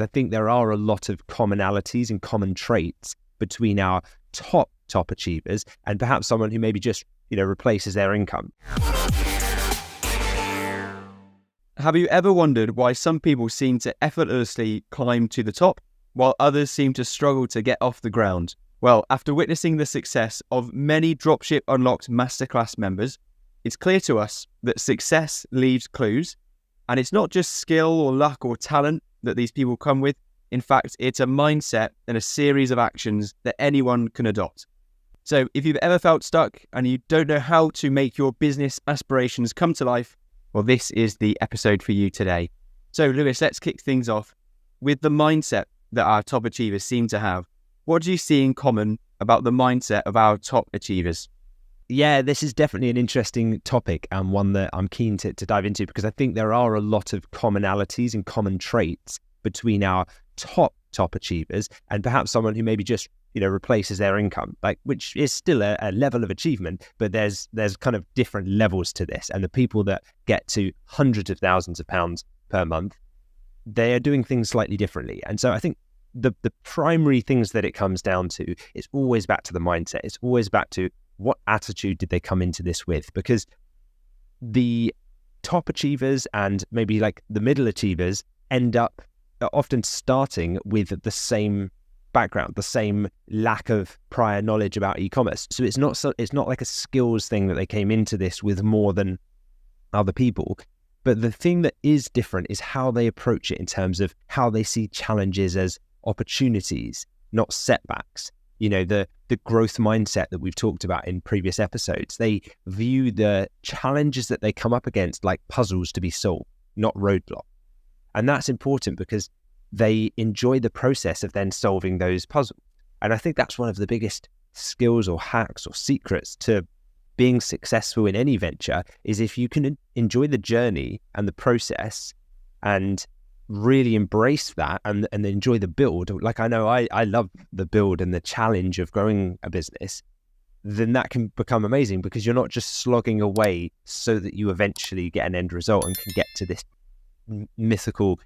I think there are a lot of commonalities and common traits between our top achievers and perhaps someone who maybe just, replaces their income. Have you ever wondered why some people seem to effortlessly climb to the top, while others seem to struggle to get off the ground? Well, after witnessing the success of many Dropship Unlocked Masterclass members, it's clear to us that success leaves clues, and it's not just skill or luck or talent that these people come with. In fact, it's a mindset and a series of actions that anyone can adopt. So if you've ever felt stuck and you don't know how to make your business aspirations come to life, well, this is the episode for you today. So Lewis, let's kick things off with the mindset that our top achievers seem to have. What do you see in common about the mindset of our top achievers? Yeah, this is definitely an interesting topic and one that I'm keen to dive into, because I think there are a lot of commonalities and common traits between our top achievers and perhaps someone who maybe just, replaces their income, which is still a level of achievement, but there's kind of different levels to this. And the people that get to hundreds of thousands of pounds per month, they are doing things slightly differently. And so I think the primary things that it comes down to is always back to the mindset. It's always back to what attitude did they come into this with? Because the top achievers and maybe like the middle achievers end up often starting with the same background, the same lack of prior knowledge about e-commerce. So it's not like a skills thing that they came into this with more than other people. But the thing that is different is how they approach it in terms of how they see challenges as opportunities, not setbacks. The growth mindset that we've talked about in previous episodes. They view the challenges that they come up against like puzzles to be solved, not roadblocks. And that's important because they enjoy the process of then solving those puzzles. And I think that's one of the biggest skills or hacks or secrets to being successful in any venture, is if you can enjoy the journey and the process and really embrace that and enjoy the build. Like I know I love the build and the challenge of growing a business, then that can become amazing because you're not just slogging away so that you eventually get an end result and can get to this mythical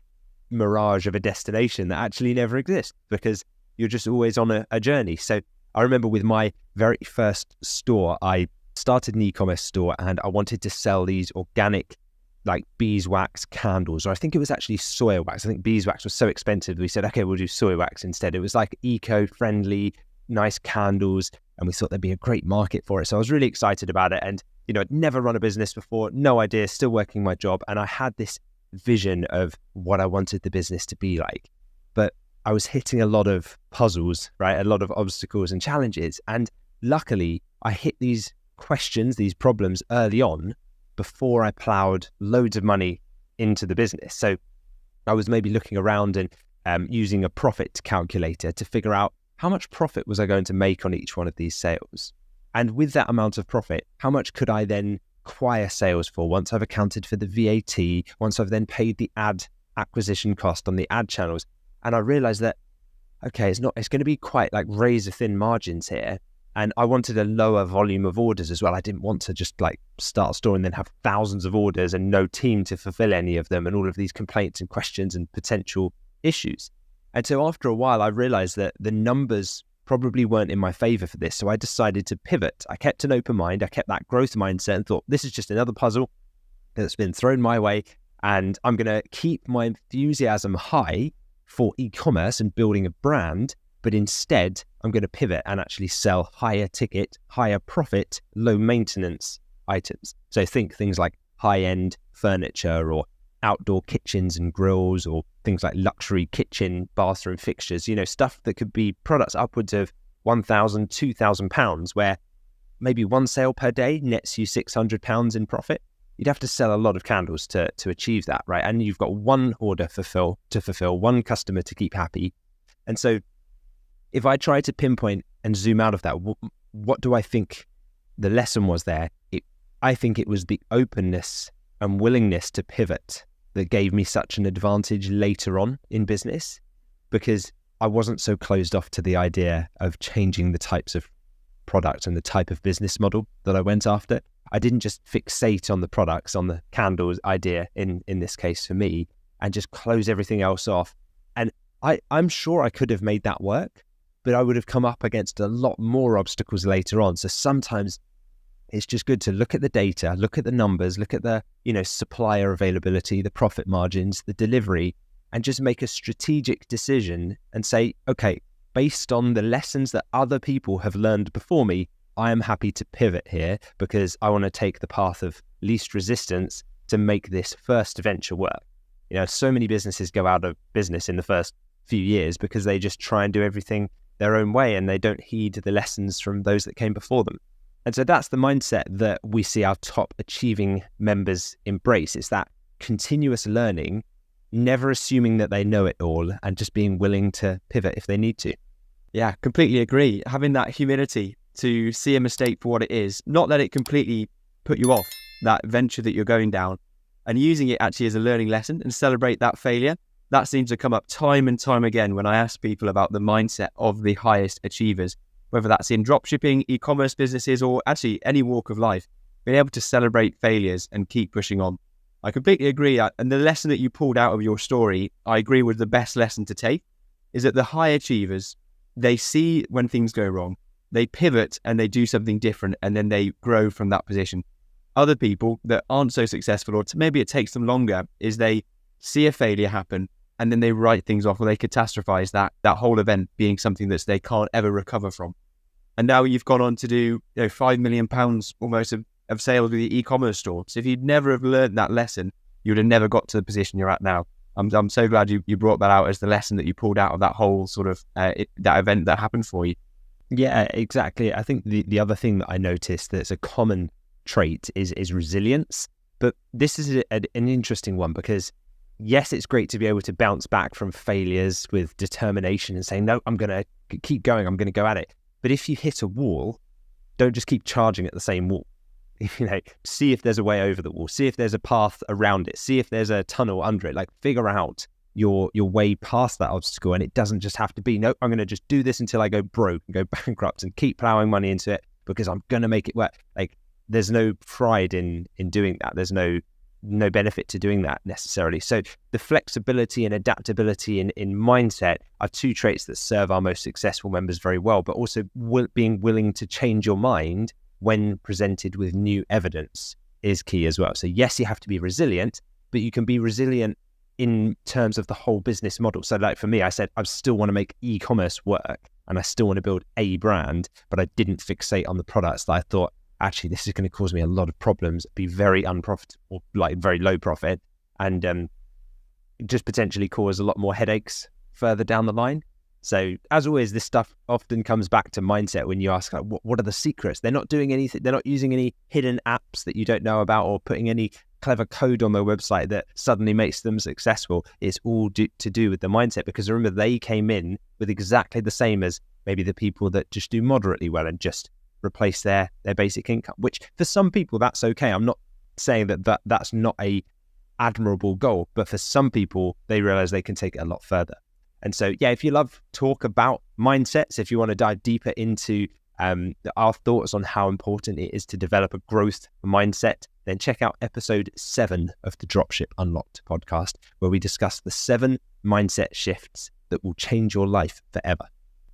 mirage of a destination that actually never exists, because you're just always on a journey. So I remember with my very first store, I started an e-commerce store and I wanted to sell these organic like beeswax candles, or I think it was actually soy wax. I think beeswax was so expensive we said, okay, we'll do soy wax instead. It was like eco-friendly, nice candles, and we thought there'd be a great market for it. So I was really excited about it. And, I'd never run a business before, no idea, still working my job. And I had this vision of what I wanted the business to be like. But I was hitting a lot of puzzles, right? A lot of obstacles and challenges. And luckily, I hit these questions, these problems early on before I plowed loads of money into the business. So I was maybe looking around and using a profit calculator to figure out how much profit was I going to make on each one of these sales. And with that amount of profit, how much could I then acquire sales for once I've accounted for the VAT, once I've then paid the ad acquisition cost on the ad channels. And I realized that, okay, it's going to be quite like razor thin margins here. And I wanted a lower volume of orders as well. I didn't want to just like start a store and then have thousands of orders and no team to fulfill any of them and all of these complaints and questions and potential issues. And so after a while, I realized that the numbers probably weren't in my favor for this. So I decided to pivot. I kept an open mind. I kept that growth mindset and thought, this is just another puzzle that's been thrown my way. And I'm going to keep my enthusiasm high for e-commerce and building a brand. But instead, I'm going to pivot and actually sell higher ticket, higher profit, low maintenance items. So think things like high-end furniture or outdoor kitchens and grills, or things like luxury kitchen, bathroom fixtures, stuff that could be products upwards of £1,000, £2,000, where maybe one sale per day nets you £600 in profit. You'd have to sell a lot of candles to achieve that, right? And you've got one order to fulfill, one customer to keep happy. And so if I try to pinpoint and zoom out of that, what do I think the lesson was there? I think it was the openness and willingness to pivot that gave me such an advantage later on in business, because I wasn't so closed off to the idea of changing the types of product and the type of business model that I went after. I didn't just fixate on the products, on the candles idea in this case for me, and just close everything else off. And I'm sure I could have made that work, but I would have come up against a lot more obstacles later on. So sometimes it's just good to look at the data, look at the numbers, look at the, supplier availability, the profit margins, the delivery, and just make a strategic decision and say, okay, based on the lessons that other people have learned before me, I am happy to pivot here because I want to take the path of least resistance to make this first venture work. So many businesses go out of business in the first few years because they just try and do everything their own way and they don't heed the lessons from those that came before them. And so that's the mindset that we see our top achieving members embrace. It's that continuous learning, never assuming that they know it all and just being willing to pivot if they need to. Yeah, completely agree. Having that humility to see a mistake for what it is, not let it completely put you off that venture that you're going down, and using it actually as a learning lesson and celebrate that failure. That seems to come up time and time again when I ask people about the mindset of the highest achievers, whether that's in dropshipping, e-commerce businesses, or actually any walk of life, being able to celebrate failures and keep pushing on. I completely agree. And the lesson that you pulled out of your story, I agree with the best lesson to take, is that the high achievers, they see when things go wrong, they pivot and they do something different, and then they grow from that position. Other people that aren't so successful, or maybe it takes them longer, is they see a failure happen and then they write things off, or they catastrophize that whole event being something that they can't ever recover from. And now you've gone on to do £5 million almost of sales with your e-commerce store. So if you'd never have learned that lesson, you would have never got to the position you're at now. I'm so glad you brought that out as the lesson that you pulled out of that whole sort of that event that happened for you. Yeah, exactly. I think the other thing that I noticed that's a common trait is resilience. But this is an interesting one because, yes, it's great to be able to bounce back from failures with determination and say, no, I'm going to keep going. I'm going to go at it. But if you hit a wall, don't just keep charging at the same wall. See if there's a way over the wall. See if there's a path around it. See if there's a tunnel under it. Like, figure out your way past that obstacle. And it doesn't just have to be, no, I'm going to just do this until I go broke and go bankrupt and keep plowing money into it because I'm going to make it work. Like, there's no pride in doing that. There's no benefit to doing that necessarily. So the flexibility and adaptability in mindset are two traits that serve our most successful members very well, but also being willing to change your mind when presented with new evidence is key as well. So yes, you have to be resilient, but you can be resilient in terms of the whole business model. So like for me, I said, I still want to make e-commerce work and I still want to build a brand, but I didn't fixate on the products that I thought, actually, this is going to cause me a lot of problems, be very unprofitable, like very low profit, and just potentially cause a lot more headaches further down the line. So as always, this stuff often comes back to mindset when you ask, like, what are the secrets? They're not doing anything. They're not using any hidden apps that you don't know about or putting any clever code on their website that suddenly makes them successful. It's all to do with the mindset, because remember, they came in with exactly the same as maybe the people that just do moderately well and just replace their basic income, which for some people that's okay. I'm not saying that's not a admirable goal, but for some people they realize they can take it a lot further. And so yeah, if you love talk about mindsets, if you want to dive deeper into our thoughts on how important it is to develop a growth mindset, then check out episode 7 of the Dropship Unlocked podcast, where we discuss the 7 mindset shifts that will change your life forever.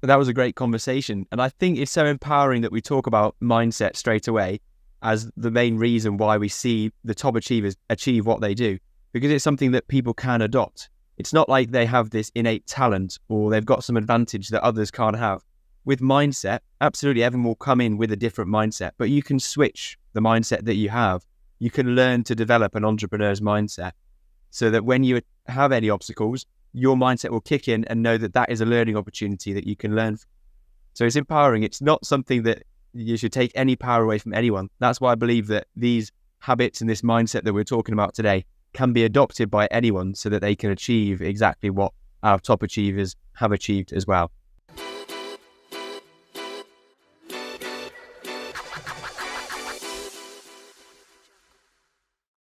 That was a great conversation. And I think it's so empowering that we talk about mindset straight away as the main reason why we see the top achievers achieve what they do, because it's something that people can adopt. It's not like they have this innate talent or they've got some advantage that others can't have. With mindset, absolutely everyone will come in with a different mindset, but you can switch the mindset that you have. You can learn to develop an entrepreneur's mindset so that when you have any obstacles, your mindset will kick in and know that that is a learning opportunity that you can learn from. So it's empowering. It's not something that you should take any power away from anyone. That's why I believe that these habits and this mindset that we're talking about today can be adopted by anyone so that they can achieve exactly what our top achievers have achieved as well.